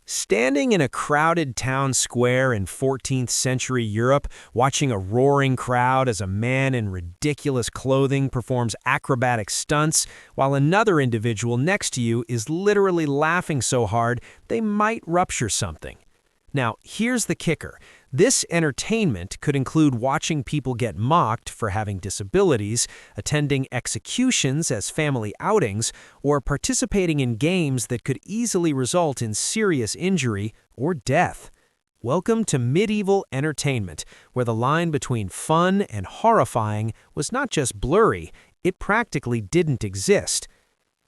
Standing in a crowded town square in 14th century Europe, watching a roaring crowd as a man in ridiculous clothing performs acrobatic stunts, while another individual next to you is literally laughing so hard they might rupture something. Now, here's the kicker. This entertainment could include watching people get mocked for having disabilities, attending executions as family outings, or participating in games that could easily result in serious injury or death. Welcome to medieval entertainment, where the line between fun and horrifying was not just blurry, it practically didn't exist.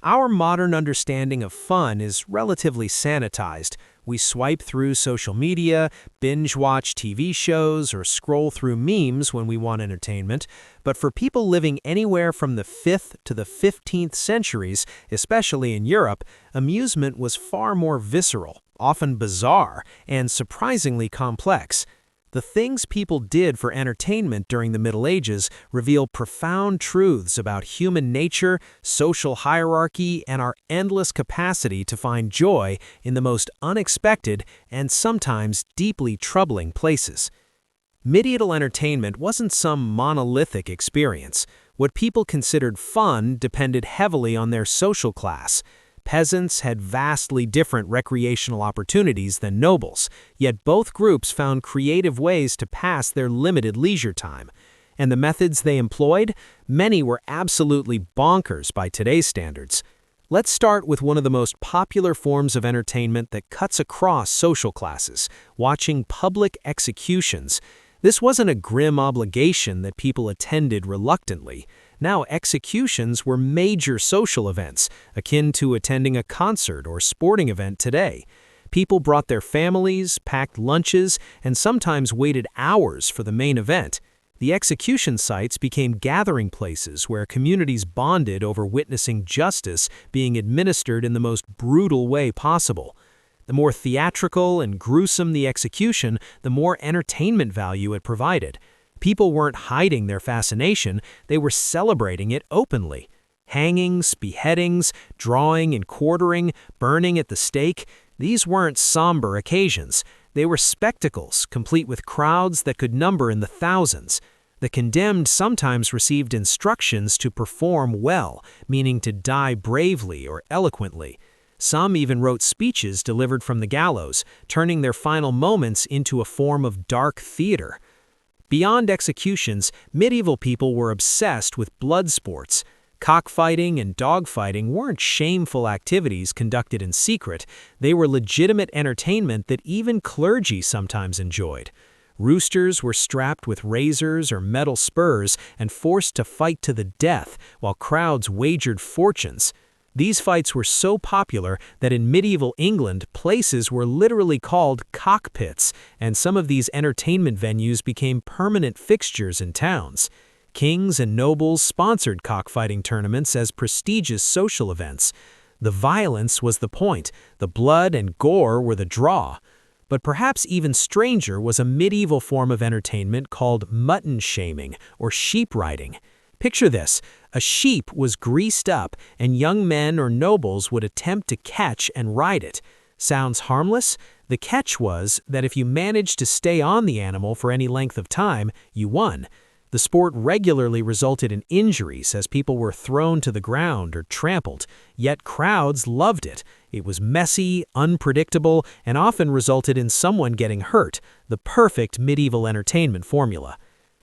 Our modern understanding of fun is relatively sanitized. We swipe through social media, binge-watch TV shows, or scroll through memes when we want entertainment. But for people living anywhere from the 5th to the 15th centuries, especially in Europe, amusement was far more visceral, often bizarre, and surprisingly complex. The things people did for entertainment during the Middle Ages reveal profound truths about human nature, social hierarchy, and our endless capacity to find joy in the most unexpected and sometimes deeply troubling places. Medieval entertainment wasn't some monolithic experience. What people considered fun depended heavily on their social class. Peasants had vastly different recreational opportunities than nobles, yet both groups found creative ways to pass their limited leisure time. And the methods they employed? Many were absolutely bonkers by today's standards. Let's start with one of the most popular forms of entertainment that cuts across social classes: watching public executions. This wasn't a grim obligation that people attended reluctantly. Now, executions were major social events, akin to attending a concert or sporting event today. People brought their families, packed lunches, and sometimes waited hours for the main event. The execution sites became gathering places where communities bonded over witnessing justice being administered in the most brutal way possible. The more theatrical and gruesome the execution, the more entertainment value it provided. People weren't hiding their fascination, they were celebrating it openly. Hangings, beheadings, drawing and quartering, burning at the stake, these weren't somber occasions. They were spectacles, complete with crowds that could number in the thousands. The condemned sometimes received instructions to perform well, meaning to die bravely or eloquently. Some even wrote speeches delivered from the gallows, turning their final moments into a form of dark theater. Beyond executions, medieval people were obsessed with blood sports. Cockfighting and dogfighting weren't shameful activities conducted in secret. They were legitimate entertainment that even clergy sometimes enjoyed. Roosters were strapped with razors or metal spurs and forced to fight to the death, while crowds wagered fortunes. These fights were so popular that in medieval England, places were literally called cockpits, and some of these entertainment venues became permanent fixtures in towns. Kings and nobles sponsored cockfighting tournaments as prestigious social events. The violence was the point, the blood and gore were the draw. But perhaps even stranger was a medieval form of entertainment called mutton shaming or sheep riding. Picture this. A sheep was greased up, and young men or nobles would attempt to catch and ride it. Sounds harmless? The catch was that if you managed to stay on the animal for any length of time, you won. The sport regularly resulted in injuries as people were thrown to the ground or trampled, yet crowds loved it. It was messy, unpredictable, and often resulted in someone getting hurt, the perfect medieval entertainment formula.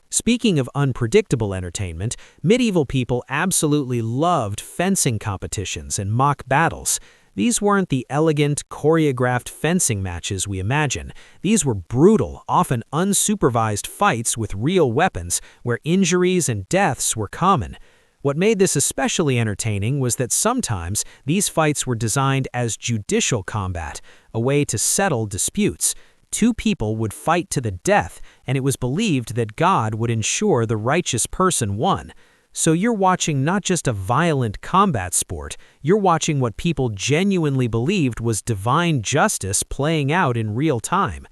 Speaking of unpredictable entertainment, medieval people absolutely loved fencing competitions and mock battles. These weren't the elegant, choreographed fencing matches we imagine. These were brutal, often unsupervised fights with real weapons, where injuries and deaths were common. What made this especially entertaining was that sometimes these fights were designed as judicial combat, a way to settle disputes. Two people would fight to the death, and it was believed that God would ensure the righteous person won. So you're watching not just a violent combat sport, you're watching what people genuinely believed was divine justice playing out in real time.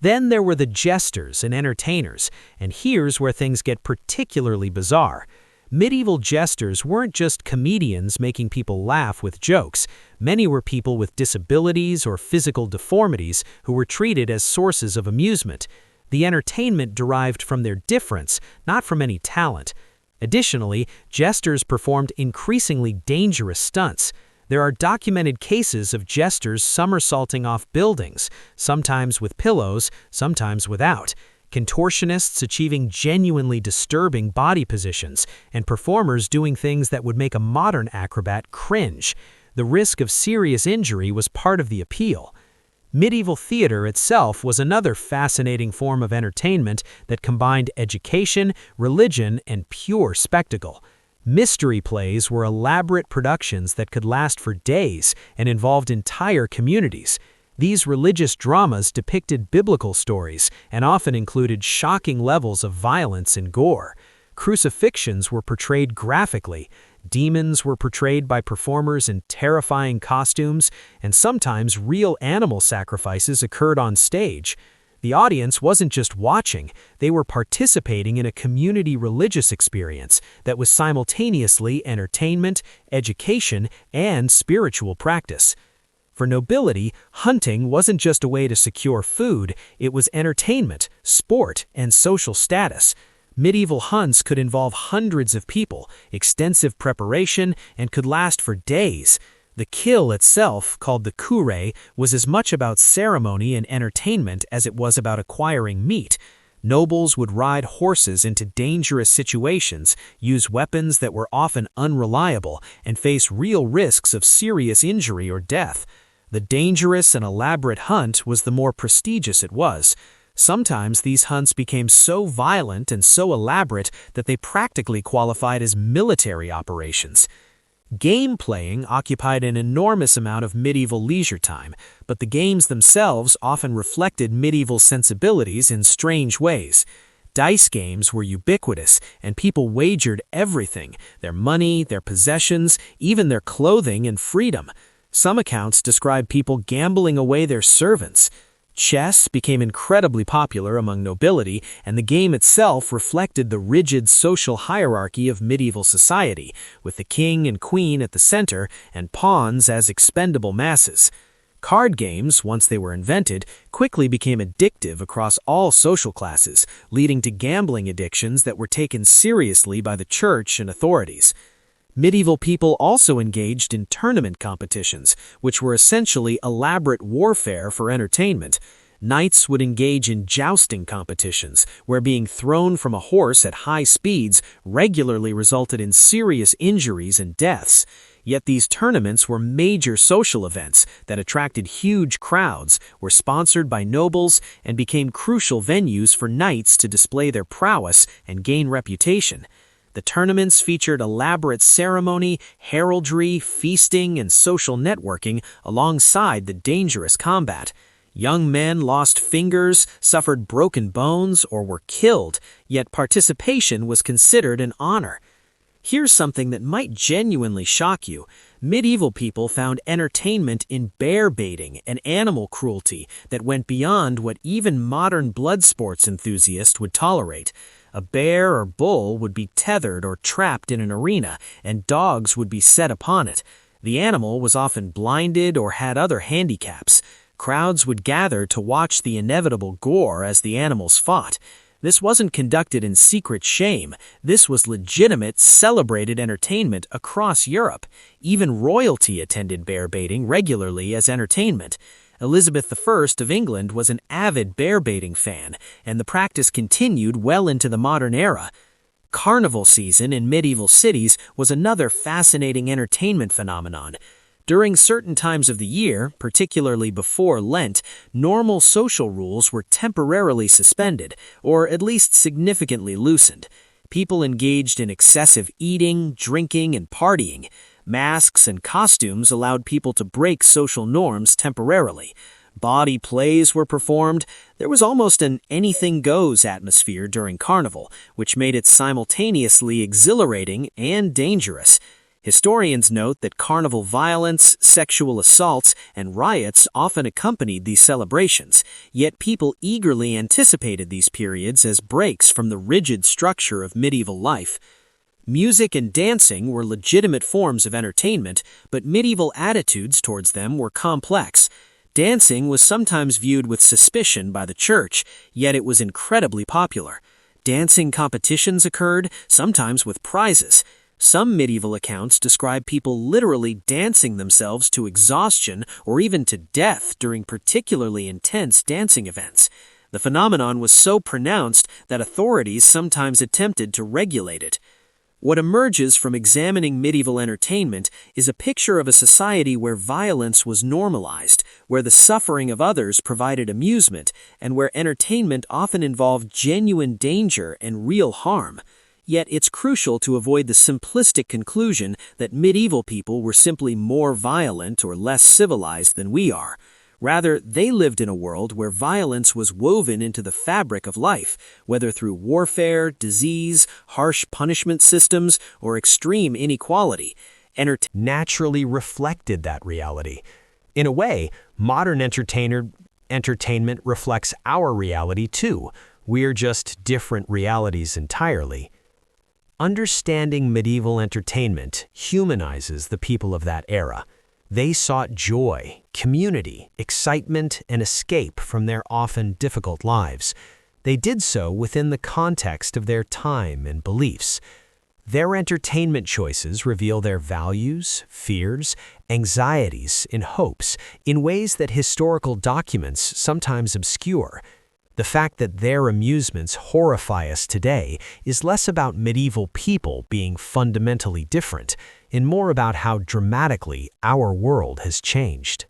Then there were the jesters and entertainers, and here's where things get particularly bizarre. Medieval jesters weren't just comedians making people laugh with jokes. Many were people with disabilities or physical deformities who were treated as sources of amusement. The entertainment derived from their difference, not from any talent. Additionally, jesters performed increasingly dangerous stunts. There are documented cases of jesters somersaulting off buildings, sometimes with pillows, sometimes without. Contortionists achieving genuinely disturbing body positions, and performers doing things that would make a modern acrobat cringe. The risk of serious injury was part of the appeal. Medieval theater itself was another fascinating form of entertainment that combined education, religion, and pure spectacle. Mystery plays were elaborate productions that could last for days and involved entire communities. These religious dramas depicted biblical stories and often included shocking levels of violence and gore. Crucifixions were portrayed graphically. Demons were portrayed by performers in terrifying costumes, and sometimes real animal sacrifices occurred on stage. The audience wasn't just watching, they were participating in a community religious experience that was simultaneously entertainment, education, and spiritual practice. For nobility, hunting wasn't just a way to secure food, it was entertainment, sport, and social status. Medieval hunts could involve hundreds of people, extensive preparation, and could last for days. The kill itself, called the cure, was as much about ceremony and entertainment as it was about acquiring meat. Nobles would ride horses into dangerous situations, use weapons that were often unreliable, and face real risks of serious injury or death. The dangerous and elaborate hunt was the more prestigious it was. Sometimes these hunts became so violent and so elaborate that they practically qualified as military operations. Game playing occupied an enormous amount of medieval leisure time, but the games themselves often reflected medieval sensibilities in strange ways. Dice games were ubiquitous, and people wagered everything: their money, their possessions, even their clothing and freedom. Some accounts describe people gambling away their servants. Chess became incredibly popular among nobility, and the game itself reflected the rigid social hierarchy of medieval society, with the king and queen at the center and pawns as expendable masses. Card games, once they were invented, quickly became addictive across all social classes, leading to gambling addictions that were taken seriously by the church and authorities. Medieval people also engaged in tournament competitions, which were essentially elaborate warfare for entertainment. Knights would engage in jousting competitions, where being thrown from a horse at high speeds regularly resulted in serious injuries and deaths. Yet these tournaments were major social events that attracted huge crowds, were sponsored by nobles, and became crucial venues for knights to display their prowess and gain reputation. The tournaments featured elaborate ceremony, heraldry, feasting, and social networking alongside the dangerous combat. Young men lost fingers, suffered broken bones, or were killed, yet participation was considered an honor. Here's something that might genuinely shock you. Medieval people found entertainment in bear baiting and animal cruelty that went beyond what even modern blood sports enthusiasts would tolerate. A bear or bull would be tethered or trapped in an arena, and dogs would be set upon it. The animal was often blinded or had other handicaps. Crowds would gather to watch the inevitable gore as the animals fought. This wasn't conducted in secret shame. This was legitimate, celebrated entertainment across Europe. Even royalty attended bear baiting regularly as entertainment. Elizabeth I of England was an avid bear baiting fan, and the practice continued well into the modern era. Carnival season in medieval cities was another fascinating entertainment phenomenon. During certain times of the year, particularly before Lent, normal social rules were temporarily suspended, or at least significantly loosened. People engaged in excessive eating, drinking, and partying. Masks and costumes allowed people to break social norms temporarily. Body plays were performed. There was almost an anything-goes atmosphere during Carnival, which made it simultaneously exhilarating and dangerous. Historians note that carnival violence, sexual assaults, and riots often accompanied these celebrations, yet people eagerly anticipated these periods as breaks from the rigid structure of medieval life. Music and dancing were legitimate forms of entertainment, but medieval attitudes towards them were complex. Dancing was sometimes viewed with suspicion by the church, yet it was incredibly popular. Dancing competitions occurred, sometimes with prizes. Some medieval accounts describe people literally dancing themselves to exhaustion or even to death during particularly intense dancing events. The phenomenon was so pronounced that authorities sometimes attempted to regulate it. What emerges from examining medieval entertainment is a picture of a society where violence was normalized, where the suffering of others provided amusement, and where entertainment often involved genuine danger and real harm. Yet it's crucial to avoid the simplistic conclusion that medieval people were simply more violent or less civilized than we are. Rather, they lived in a world where violence was woven into the fabric of life, whether through warfare, disease, harsh punishment systems, or extreme inequality. Naturally reflected that reality. In a way, modern entertainment reflects our reality too. We're just different realities entirely. Understanding medieval entertainment humanizes the people of that era. They sought joy, community, excitement, and escape from their often difficult lives. They did so within the context of their time and beliefs. Their entertainment choices reveal their values, fears, anxieties, and hopes in ways that historical documents sometimes obscure. The fact that their amusements horrify us today is less about medieval people being fundamentally different and more about how dramatically our world has changed.